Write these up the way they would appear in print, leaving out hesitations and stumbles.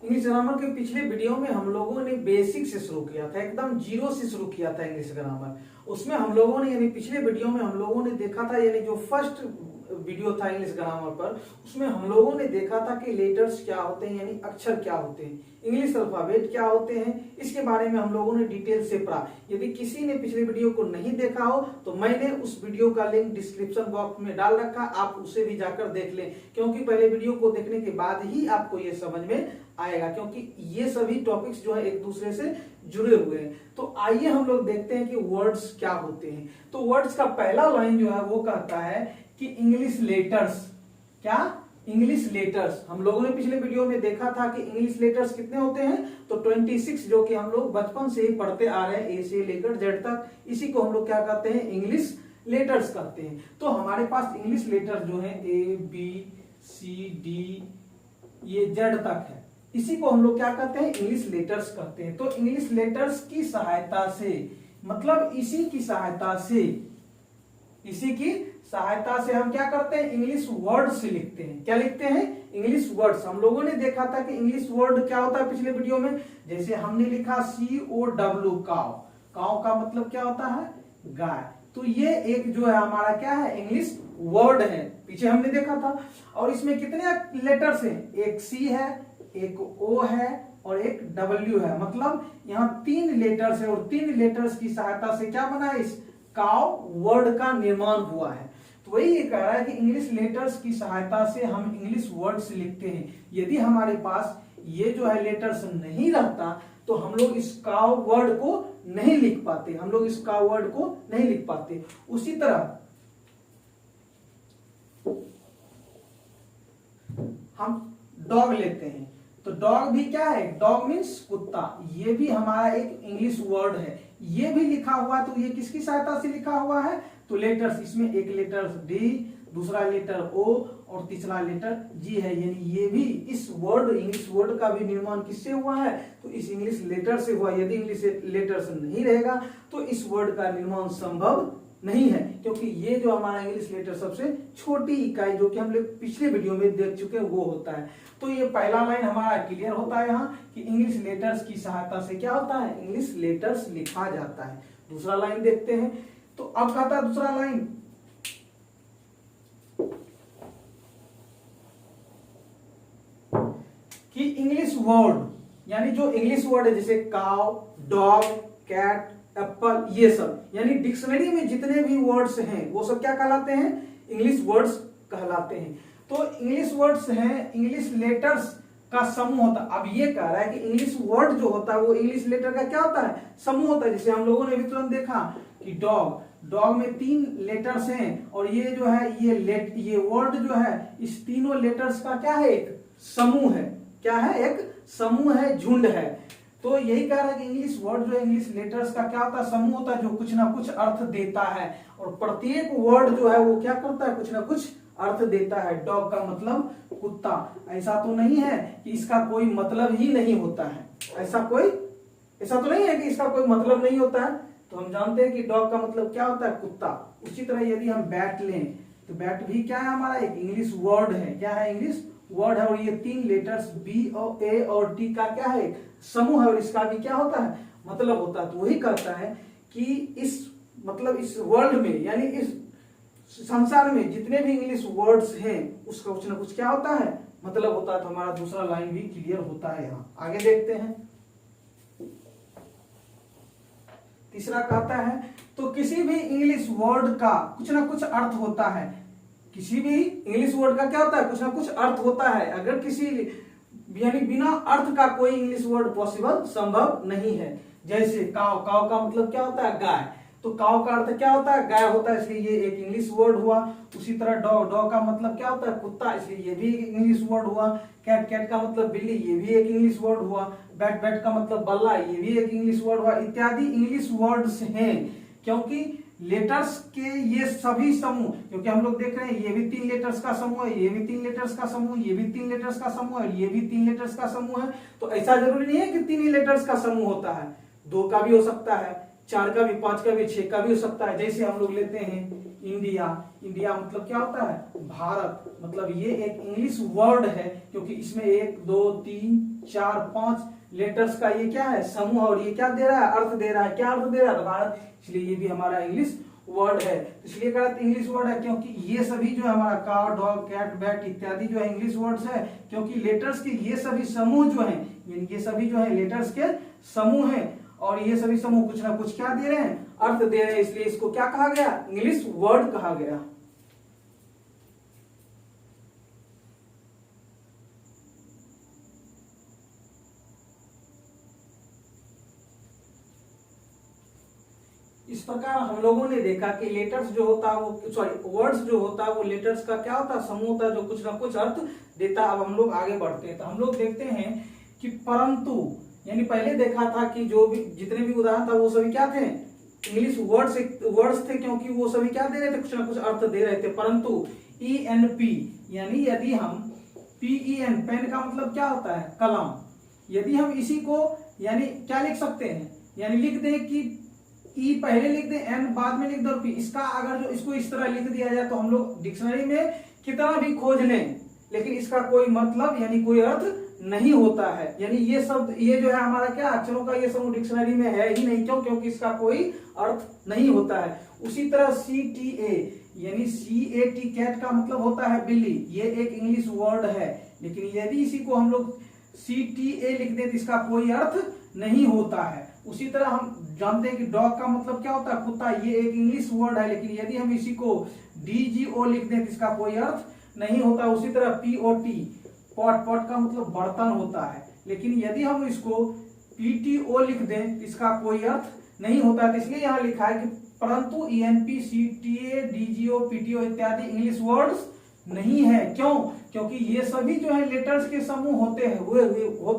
English grammar के पिछले video में हम लोगों ने बेसिक से शुरू किया था, एकदम जीरो से शुरू किया था इंग्लिश ग्रामर। उसमें हम लोगों ने यानी पिछले वीडियो में हम लोगों ने देखा था, यानी जो फर्स्ट वीडियो था इंग्लिश ग्रामर पर, उसमें हम लोगों ने देखा था कि लेटर्स क्या होते हैं, यानी अक्षर क्या होते हैं, इंग्लिश अल्फाबेट क्या होते हैं, इसके बारे में हम लोगों ने डिटेल से पढ़ा। यदि किसी ने पिछले वीडियो को नहीं देखा हो तो मैंने उस वीडियो का लिंक डिस्क्रिप्शन बॉक्स में डाल रखा, आप उसे भी जाकर देख लें, क्योंकि पहले वीडियो को देखने के बाद ही आपको ये समझ में आएगा, क्योंकि ये सभी टॉपिक्स जो है एक दूसरे से जुड़े हुए हैं। तो आइए हम लोग देखते हैं कि वर्ड्स क्या होते हैं। तो वर्ड्स का पहला लाइन जो है वो कहता है कि इंग्लिश लेटर्स, क्या इंग्लिश लेटर्स। हम लोगों ने पिछले वीडियो में देखा था कि इंग्लिश लेटर्स कितने होते हैं, तो 26, जो कि हम लोग बचपन से ही पढ़ते आ रहे हैं, ए से लेकर जेड तक, इसी को हम लोग क्या कहते हैं, इंग्लिश लेटर्स कहते हैं। तो हमारे पास इंग्लिश लेटर जो है ए बी सी डी ये जेड तक है, इसी को हम लोग क्या कहते हैं, इंग्लिश लेटर्स कहते हैं। तो इंग्लिश लेटर्स की सहायता से, मतलब इसी की सहायता से हम क्या करते हैं, इंग्लिश वर्ड्स लिखते हैं। क्या लिखते हैं, इंग्लिश वर्ड्स। हम लोगों ने देखा था कि इंग्लिश वर्ड क्या होता है पिछले वीडियो में, जैसे हमने लिखा COW काव, काव का मतलब क्या होता है, गाय। तो ये एक जो है हमारा क्या है, इंग्लिश वर्ड है, पीछे हमने देखा था। और इसमें कितने लेटर्स हैं, एक C है, एक O है और एक W है, मतलब यहाँ 3 लेटर्स है, और 3 लेटर्स की सहायता से क्या बना है, इस काव वर्ड का निर्माण हुआ है। तो वही ये कह रहा है कि इंग्लिश लेटर्स की सहायता से हम इंग्लिश वर्ड्स लिखते हैं। यदि हमारे पास ये जो है लेटर्स नहीं रहता तो हम लोग इस काव वर्ड को नहीं लिख पाते, हम लोग इस काव वर्ड को नहीं लिख पाते। उसी तरह हम डॉग लेते हैं, तो डॉग भी क्या है, डॉग मीन्स कुत्ता, ये भी हमारा एक इंग्लिश वर्ड है। ये भी लिखा हुआ, तो ये किसकी सहायता से लिखा हुआ है, तो लेटर्स, इसमें एक लेटर डी, दूसरा लेटर ओ और तीसरा लेटर जी है, यानी ये भी इस वर्ड, इंग्लिश वर्ड का भी निर्माण किससे हुआ है, तो इस इंग्लिश लेटर से हुआ। यदि इंग्लिश लेटर से नहीं रहेगा तो इस वर्ड का निर्माण संभव नहीं है, क्योंकि ये जो हमारा इंग्लिश लेटर सबसे छोटी इकाई, जो कि हम लोग पिछले वीडियो में देख चुके हैं, वो होता है। तो ये पहला लाइन हमारा क्लियर होता है यहाँ कि इंग्लिश लेटर्स की सहायता से क्या होता है, इंग्लिश लेटर्स लिखा जाता है। दूसरा लाइन देखते हैं, तो अब कहता है दूसरा लाइन कि इंग्लिश वर्ड, यानी जो इंग्लिश वर्ड है जैसे काउ, डॉग, कैट, एप्पल, ये सब, यानी डिक्शनरी में जितने भी वर्ड्स हैं वो सब क्या कहलाते हैं, इंग्लिश वर्ड्स कहलाते हैं। तो इंग्लिश वर्ड्स हैं, इंग्लिश लेटर्स का समूह होता है। अब ये कह रहा है कि इंग्लिश वर्ड जो होता है वो इंग्लिश लेटर का क्या होता है, समूह होता है। जैसे हम लोगों ने भी तुरंत देखा कि डॉग, डॉग में 3 लेटर्स हैं, और ये जो है ये वर्ड जो है इस तीनों लेटर्स का क्या है, एक समूह है। क्या है, एक समूह है, झुंड है। तो यही कह रहा है कि इंग्लिश वर्ड जो है इंग्लिश लेटर्स का क्या होता है, समूह होता है, जो कुछ ना कुछ अर्थ देता है, और प्रत्येक वर्ड जो है वो क्या करता है, कुछ ना कुछ अर्थ देता है। डॉग का मतलब कुत्ता, ऐसा तो नहीं है कि इसका कोई मतलब ही नहीं होता है, ऐसा तो नहीं है कि इसका कोई मतलब नहीं होता है। तो हम जानते हैं कि डॉग का मतलब क्या होता है, कुत्ता। उसी तरह यदि हम बैट लें तो बैट भी क्या है, हमारा एक इंग्लिश वर्ड है। क्या है, इंग्लिश वर्ड है, और ये 3 लेटर्स बी और ए और टी का क्या है, समूह है, और इसका भी क्या होता है, मतलब होता है। तो वही कहता है कि इस वर्ल्ड में, यानी इस संसार में जितने भी इंग्लिश वर्ड्स हैं उसका कुछ ना कुछ क्या होता है, मतलब होता है। तो हमारा दूसरा लाइन भी क्लियर होता है। यहाँ आगे देखते हैं, तीसरा कहता है तो किसी भी इंग्लिश वर्ड का कुछ ना कुछ अर्थ होता है। किसी भी इंग्लिश वर्ड का क्या होता है, कुछ ना कुछ अर्थ होता है। अगर किसी, यानी बिना अर्थ का कोई इंग्लिश वर्ड पॉसिबल, संभव नहीं है। जैसे काव, काव का मतलब क्या होता है, गाय, तो काव का अर्थ क्या होता है, गाय होता है, इसलिए ये एक इंग्लिश वर्ड हुआ। उसी तरह डॉग, डॉग का मतलब क्या होता है, कुत्ता, इसलिए ये भी एक इंग्लिश वर्ड हुआ। कैट, कैट का मतलब बिल्ली, ये भी एक इंग्लिश वर्ड हुआ। बैट, बैट का मतलब बल्ला, ये भी एक इंग्लिश वर्ड हुआ। इत्यादि इंग्लिश वर्ड्स हैं, क्योंकि लेटर्स के ये सभी समूह, क्योंकि हम लोग देख रहे हैं ये भी 3 लेटर्स का समूह है, ये भी 3 लेटर्स का समूह, ये भी 3 लेटर्स का समूह है, ये भी 3 लेटर्स का समूह है। तो ऐसा जरूरी नहीं है कि 3 ही लेटर्स का समूह होता है, 2 का भी हो सकता है, 4 का भी, 5 का भी, 6 का भी हो सकता है। जैसे हम लोग लेते हैं इंडिया, इंडिया मतलब क्या होता है भारत, मतलब ये एक इंग्लिश वर्ड है क्योंकि इसमें 1 2 3 4 5 लेटर्स का ये क्या है समूह, और ये क्या दे रहा है अर्थ दे रहा है, क्या अर्थ दे रहा है भारत, इसलिए ये भी हमारा इंग्लिश वर्ड है। इसलिए कहा इंग्लिश वर्ड है क्योंकि ये सभी जो है हमारा काउ डॉग कैट बैट इत्यादि जो है इंग्लिश वर्ड्स है, क्योंकि लेटर्स के ये सभी समूह जो हैं, ये सभी जो है लेटर्स के समूह हैं, और ये सभी समूह कुछ ना कुछ क्या दे रहे हैं अर्थ दे रहे हैं, इसलिए इसको क्या कहा गया इंग्लिश वर्ड कहा गया। इस प्रकार हम लोगों ने देखा कि लेटर्स जो होता है वो वर्ड्स जो होता है वो लेटर्स का क्या होता है समूह होता है जो कुछ ना कुछ अर्थ देता है। अब हम लोग आगे बढ़ते हैं तो हम लोग देखते हैं कि परंतु, यानी पहले देखा था कि जो भी जितने भी उदाहरण था वो सभी क्या थे इंग्लिश वर्ड्स थे, क्योंकि वो सभी क्या दे रहे थे कुछ ना कुछ अर्थ दे रहे थे। परंतु ENP यानी यदि हम PEN पेन का मतलब क्या होता है कलम, यदि हम इसी को यानी क्या लिख सकते हैं, यानी लिख दें कि ई पहले लिख दें एन बाद में लिख दो पी, इसका अगर जो इसको इस तरह लिख दिया जाए तो हम लोग डिक्शनरी में कितना भी खोज लें लेकिन इसका कोई मतलब यानी कोई अर्थ नहीं होता है। यानी ये शब्द ये जो है हमारा क्या अक्षरों का ये समूह डिक्शनरी में है ही नहीं, क्यों क्योंकि इसका कोई अर्थ नहीं होता है। उसी तरह CTA यानी CAT कैट का मतलब होता है बिल्ली, ये एक इंग्लिश वर्ड है, लेकिन यदि इसी को हम लोग CTA लिख दें तो इसका कोई अर्थ नहीं होता है। उसी तरह हम जानते हैं कि डॉग का मतलब क्या होता है कुत्ता, ये एक इंग्लिश वर्ड है, लेकिन यदि हम इसी को DGO लिख दें तो इसका कोई अर्थ नहीं होता। उसी तरह POT पॉट का मतलब बर्तन होता है, लेकिन यदि हम इसको PTO लिख दें तो इसका कोई अर्थ नहीं होता। तो इसलिए यहाँ लिखा है कि परंतु ENP CTA DGO PTO इत्यादि इंग्लिश वर्ड्स नहीं है। क्यों? क्योंकि ये सभी जो है लेटर्स के समूह होते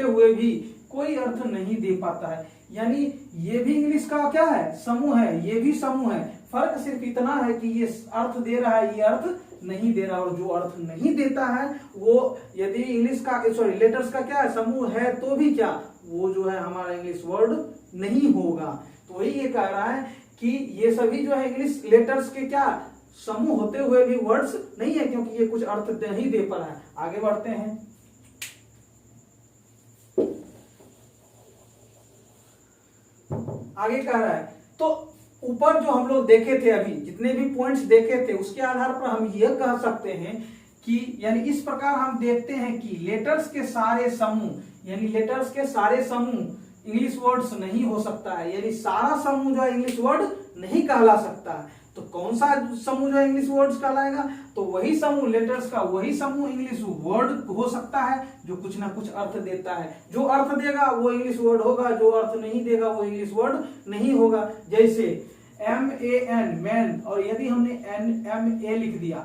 हुए भी कोई अर्थ नहीं दे पाता है। यानी ये भी इंग्लिश का क्या है समूह है, ये भी समूह है, फर्क सिर्फ इतना है कि ये अर्थ दे रहा है, ये अर्थ नहीं दे रहा, और जो अर्थ नहीं देता है वो यदि इंग्लिश का लेटर्स का क्या है समूह है तो भी क्या वो जो है हमारा इंग्लिश वर्ड नहीं होगा। तो वही ये कह रहा है कि ये सभी जो है इंग्लिश लेटर्स के क्या समूह होते हुए भी वर्ड्स नहीं है, क्योंकि ये कुछ अर्थ नहीं दे पा रहा है। आगे बढ़ते हैं। आगे कह रहा है तो ऊपर जो हम लोग देखे थे अभी जितने भी पॉइंट्स देखे थे उसके आधार पर हम यह कह सकते हैं कि यानी इस प्रकार हम देखते हैं कि लेटर्स के सारे समूह यानी लेटर्स के सारे समूह इंग्लिश वर्ड्स नहीं हो सकता है, यानी सारा समूह जो है इंग्लिश वर्ड नहीं कहला सकता है। तो कौन सा समूह जो है इंग्लिश वर्ड्स कहलाएगा, तो वही समूह लेटर्स का वही समूह इंग्लिश वर्ड हो सकता है जो कुछ ना कुछ अर्थ देता है। जो अर्थ देगा वो इंग्लिश वर्ड होगा, जो अर्थ नहीं देगा वो इंग्लिश वर्ड नहीं होगा। जैसे MAN मैन, और यदि हमने NMA लिख दिया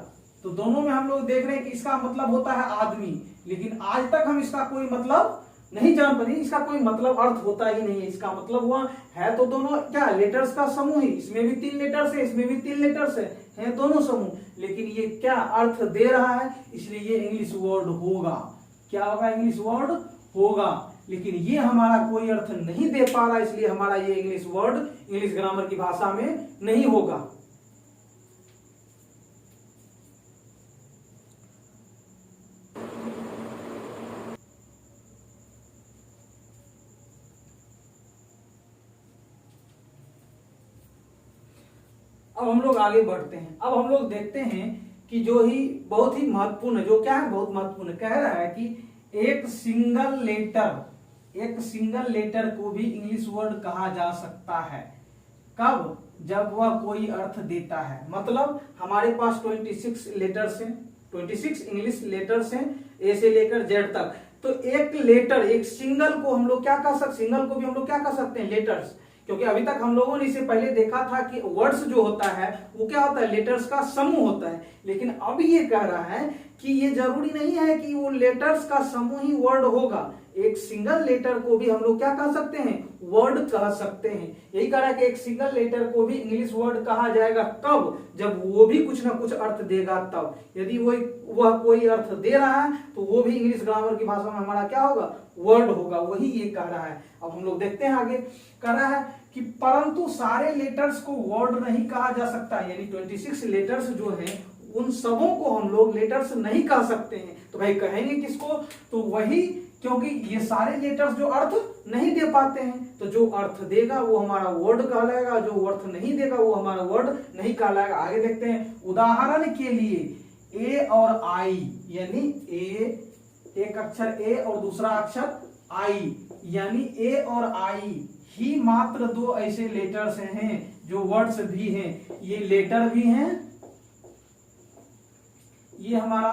तो दोनों में हम लोग देख रहे हैं कि इसका मतलब होता है आदमी, लेकिन आज तक हम इसका कोई मतलब नहीं जान पाए, इसका कोई मतलब अर्थ होता ही नहीं है। इसका मतलब हुआ है तो दोनों क्या लेटर्स का समूह ही, इसमें भी 3 लेटर्स है इसमें भी 3 लेटर्स है दोनों समूह, लेकिन ये क्या अर्थ दे रहा है, इसलिए ये इंग्लिश वर्ड होगा। क्या होगा इंग्लिश वर्ड होगा, लेकिन ये हमारा कोई अर्थ नहीं दे पा रहा, इसलिए हमारा ये इंग्लिश वर्ड इंग्लिश ग्रामर की भाषा में नहीं होगा। अब हम लोग आगे बढ़ते हैं। अब हम लोग देखते हैं कि जो ही बहुत ही महत्वपूर्ण है, जो क्या है बहुत महत्वपूर्ण कह रहा है कि एक सिंगल लेटर को भी इंग्लिश वर्ड कहा जा सकता है। कब? जब वह कोई अर्थ देता है। मतलब हमारे पास 26 लेटर्स हैं, 26 इंग्लिश लेटर्स हैं ए से लेकर जेड तक। तो एक लेटर एक सिंगल को हम लोग क्या कह सकते, सिंगल को भी हम लोग क्या कह सकते हैं लेटर्स, क्योंकि अभी तक हम लोगों ने इसे पहले देखा था कि वर्ड्स जो होता है वो क्या होता है लेटर्स का समूह होता है, लेकिन अब ये कह रहा है कि ये जरूरी नहीं है कि वो लेटर्स का समूह ही वर्ड होगा। एक सिंगल लेटर को भी हम लोग क्या कह सकते हैं वर्ड कह सकते हैं। यही कह रहा है कि एक सिंगल लेटर को भी इंग्लिश वर्ड कहा जाएगा कब, जब वो भी कुछ ना कुछ अर्थ देगा तब। यदि वह कोई अर्थ दे रहा है तो वो भी इंग्लिश ग्रामर की भाषा में हमारा क्या होगा वर्ड होगा, वही ये कह रहा है। अब हम लोग देखते हैं आगे। कह रहा है कि परंतु सारे लेटर्स को वर्ड नहीं कहा जा सकता, यानी 26 लेटर्स जो हैं उन सबों को हम लोग लेटर्स नहीं कह सकते हैं। तो भाई कहेंगे किसको? तो वही, क्योंकि ये सारे लेटर्स जो अर्थ नहीं दे पाते हैं, तो जो अर्थ देगा वो हमारा वर्ड कहलाएगा, जो अर्थ नहीं देगा वो हमारा वर्ड नहीं कहलाएगा। आगे देखते हैं, उदाहरण के लिए ए और आई, यानी ए, एक अक्षर ए और दूसरा अक्षर आई, यानी ए और आई ही मात्र दो ऐसे लेटर्स हैं जो वर्ड्स भी हैं। ये लेटर भी हैं, ये हमारा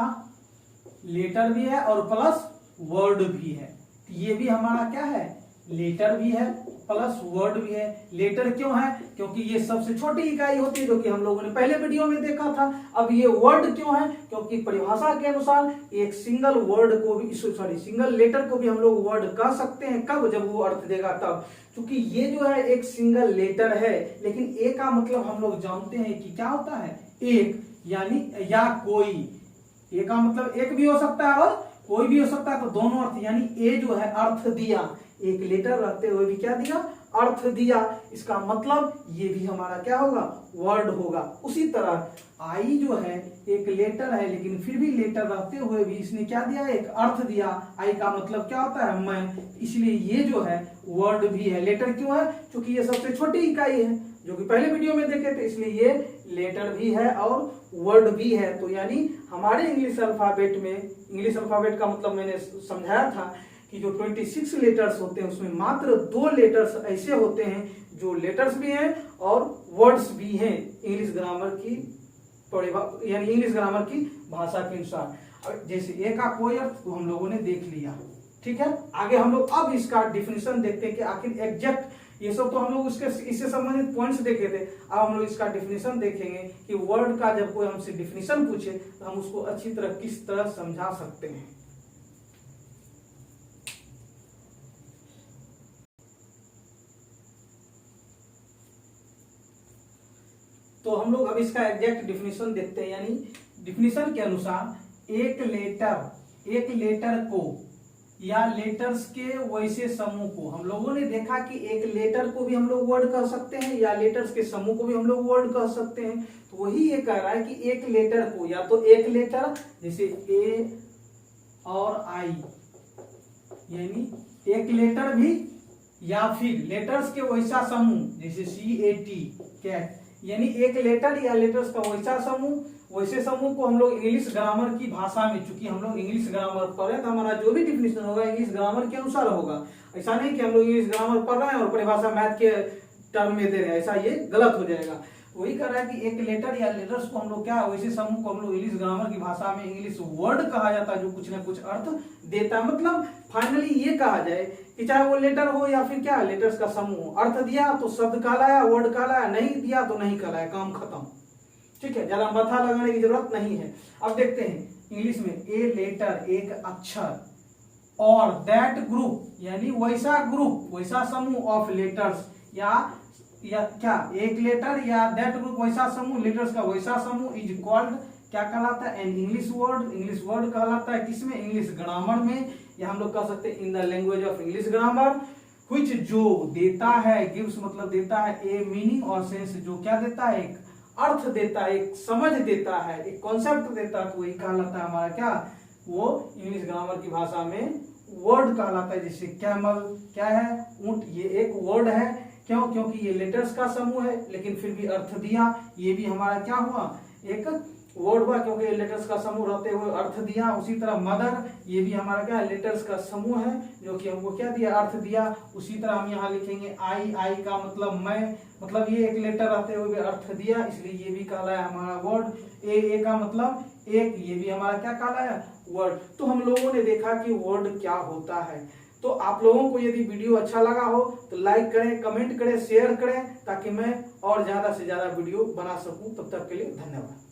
लेटर भी है और प्लस वर्ड भी है। ये भी हमारा क्या है? लेटर भी है प्लस वर्ड भी है। लेटर क्यों है? क्योंकि ये सबसे छोटी इकाई होती है, जो कि हम लोगों ने पहले वीडियो में देखा था। अब ये वर्ड क्यों है? क्योंकि परिभाषा के अनुसार एक सिंगल वर्ड को भी, सॉरी, सिंगल लेटर को भी हम लोग वर्ड कह सकते हैं। कब? जब वो अर्थ देगा तब। क्योंकि ये जो है एक सिंगल लेटर है, लेकिन ए का मतलब हम लोग जानते हैं कि क्या होता है? एक, यानी या कोई। ए का मतलब एक भी हो सकता है और कोई भी हो सकता है, तो दोनों अर्थ, यानी ए जो है अर्थ दिया, एक लेटर रहते हुए भी क्या दिया? अर्थ दिया। इसका मतलब ये भी हमारा क्या होगा? वर्ड होगा। उसी तरह आई जो है एक लेटर है, लेकिन फिर भी लेटर रहते हुए भी इसने क्या दिया? एक अर्थ दिया। आई का मतलब क्या होता है? मैं, इसलिए ये जो है वर्ड भी है। लेटर क्यों है? क्योंकि ये सबसे छोटी इकाई है, जो कि पहले वीडियो में देखे थे, इसलिए ये लेटर भी है और वर्ड भी है। तो यानी हमारे इंग्लिश अल्फाबेट में, इंग्लिश अल्फाबेट का मतलब मैंने समझाया था कि जो 26 लेटर्स होते हैं उसमें मात्र 2 लेटर्स ऐसे होते हैं जो लेटर्स भी हैं और वर्ड्स भी हैं, इंग्लिश ग्रामर की, यानी इंग्लिश ग्रामर की भाषा के अनुसार। जैसे ए का कोई अर्थ तो हम लोगों ने देख लिया, ठीक है। आगे हम लोग अब इसका डिफिनेशन देखते हैं कि आखिर एग्जैक्ट, ये सब तो हम लोग इससे संबंधित पॉइंट्स देखे थे। अब हम लोग इसका डिफिनेशन देखेंगे कि वर्ड का जब कोई हमसे डिफिनेशन पूछे तो हम उसको अच्छी तरह किस तरह समझा सकते हैं। तो हम लोग अब इसका एग्जैक्ट डिफिनेशन देखते हैं। यानी डिफिनेशन के अनुसार एक लेटर को या लेटर्स के वैसे समूह को, हम लोगों ने देखा कि एक लेटर को भी हम लोग वर्ड कह सकते हैं या लेटर्स के समूह को भी हम लोग वर्ड कह सकते हैं। तो वही ये कह रहा है कि एक लेटर को, या तो एक लेटर जैसे ए और आई, यानी एक लेटर भी, या फिर लेटर्स के वैसा समूह जैसे CAT, कैट, यानी एक लेटर या लेटर्स का वैसा समूह। वैसे समूह को हम लोग इंग्लिश ग्रामर की भाषा में, चूंकि हम लोग इंग्लिश ग्रामर पढ़ रहे हैं तो हमारा जो भी डिफिनेशन होगा इंग्लिश ग्रामर के अनुसार होगा। ऐसा नहीं कि हम लोग इंग्लिश ग्रामर पढ़ रहे हैं और परिभाषा मैथ के टर्म में दे रहे हैं, ऐसा ये गलत हो जाएगा। वही कर रहा है कि एक लेटर या लेटर्स को हम लोग क्या, वैसे समूह को हम लोग इंग्लिश ग्रामर की भाषा में इंग्लिश वर्ड कहा जाता है, जो कुछ ना कुछ अर्थ देता है। मतलब फाइनली ये कहा जाए कि चाहे वो लेटर हो या फिर क्या, लेटर्स का समूह, अर्थ दिया तो शब्द कहलाया, वर्ड कहलाया, नहीं दिया तो नहीं कहलाया, काम खत्म। ठीक है, ज्यादा माथा लगाने की जरूरत नहीं है। अब देखते हैं इंग्लिश में, ए लेटर एक अक्षर, और दैट ग्रुप, यानी वैसा ग्रुप, वैसा समूह ऑफ लेटर्स, या क्या, एक लेटर या दैट ग्रुप वैसा समूह, लेटर्स का वैसा समूह, इज कॉल्ड, क्या कहलाता है? An English word, English word कहलाता है। किसमें? इंग्लिश ग्रामर में, या हम लोग कह सकते हैं in the language of English grammar, which जो देता है, गिव्स मतलब देता है, ए मीनिंग और सेंस, जो क्या देता है? एक अर्थ देता है, एक समझ देता है, एक कॉन्सेप्ट देता है। तो वही कहलाता है हमारा क्या, वो इंग्लिश ग्रामर की भाषा में वर्ड कहलाता है। जैसे कैमल क्या है? ऊंट, ये एक वर्ड है। क्यों? क्योंकि ये लेटर्स का समूह है लेकिन फिर भी अर्थ दिया, ये भी हमारा क्या हुआ? एक वर्ड हुआ, क्योंकि लेटर्स का समूह रहते हुए अर्थ दिया। उसी तरह मदर, ये भी हमारा क्या, लेटर्स का समूह है जो कि हमको क्या दिया? अर्थ दिया। उसी तरह हम यहाँ लिखेंगे आई, आई का मतलब मैं, मतलब ये एक लेटर रहते हुए अर्थ दिया, इसलिए ये भी कहलाया हमारा वर्ड। ए का मतलब एक, ये भी हमारा क्या कहलाया? वर्ड। तो हम लोगों ने देखा कि वर्ड क्या होता है। तो आप लोगों को यदि वीडियो अच्छा लगा हो तो लाइक करें, कमेंट करें, शेयर करें, ताकि मैं और ज्यादा से ज्यादा वीडियो बना सकूं। तब तक के लिए धन्यवाद।